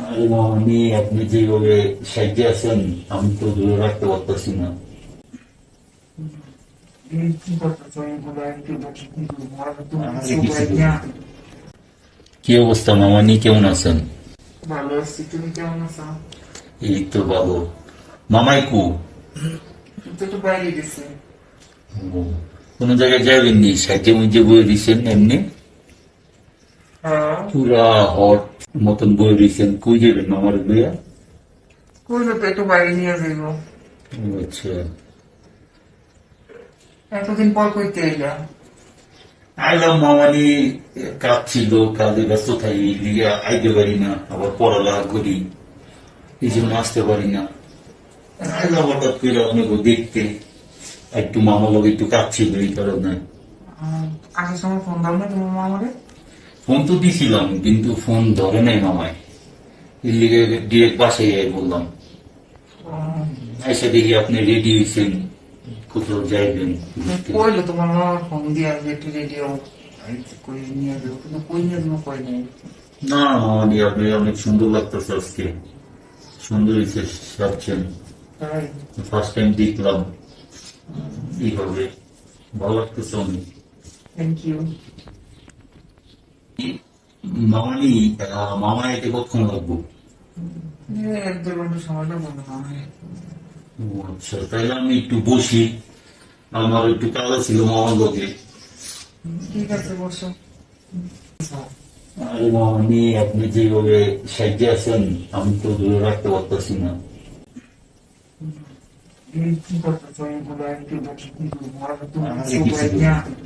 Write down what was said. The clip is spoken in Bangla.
আরে মামনি, আপনি যেভাবে সাহায্যে আছেন আমি তো ধরে রাখতে পারতেছি না। এই কি করতেছো এইগুলো একটু বসে কি করবো? আর তুমি আরে কিছু কিছু ভাই বলবো না। না। কি অবস্থা মামানি, কেমন আছেন? ভালো আছি, তুমি কেমন আছো? এই তো ভালো। মামাই কু? তুমি তো একটু বাইরে গেছে। ও, কোনো জায়গায় যাবেননি? সাহায্যে মুজে বয়ে দিচ্ছেন এমনি হ্যাঁ, পুরা হট মতন বয়ে দিচ্ছেন, কই যাবেন মামার বইয়া? কইলো তো একটু বাইরে নিয়ে যাইবো। আচ্ছা। এতদিন পর কইতে এলাম। আইলাম মামানি, কাজ ছিল, কাজে ব্যস্ত থাকি, এদিকে আইতে পারি না, আবার পড়ালেখা করি, এই জন্য আসতে পারি না। আইলাম হঠাৎ করে অনেক দেখতে, একটু মামা লোক একটু কাজ ছিল এই কারণে। আসার সময় ফোন দাও না তোমার মা আমারে। ফোন তো দিছিলাম কিন্তু ফোন ধরে নাই মামায়, এর লিগে ডিরেক্ট বাসায় যাই বললাম। এসে দেখি আপনি রেডি হয়েছেন, কোথাও যাইবেন ঘুরতে। কইলো তোমার মা ফোন দিয়ে আসবে একটু রেডিও করে নিয়ে যাবো, কিন্তু কই নিয়ে যাবো কই নেই। না মামানি, আপনি অনেক সুন্দর লাগতেছে আজকে, সুন্দর হয়েছে সাজছেন। তাই ফার্স্ট টাইম দেখলাম এইভাবে, ভালো লাগতেছে অনেক। Thank you. মামানি, মামা এতে কতক্ষণ লাগবো? এক দেড় ঘন্টা সময়টা বন্ধ না হয়। ও আচ্ছা, তাহলে আমি একটু বসি, আমার একটু কাজ ছিল মামার লোকে। ঠিক আছে, বসো। আরে মামানি, আপনি যেভাবে সাহায্যে আছেন আমি তো ধরে রাখতে পারতেছি না। এই কি করতেছো এইগুলো একটু বসে কি করবো? আর তুমি আরে কিছু কিছু ভাই বলবো না। না।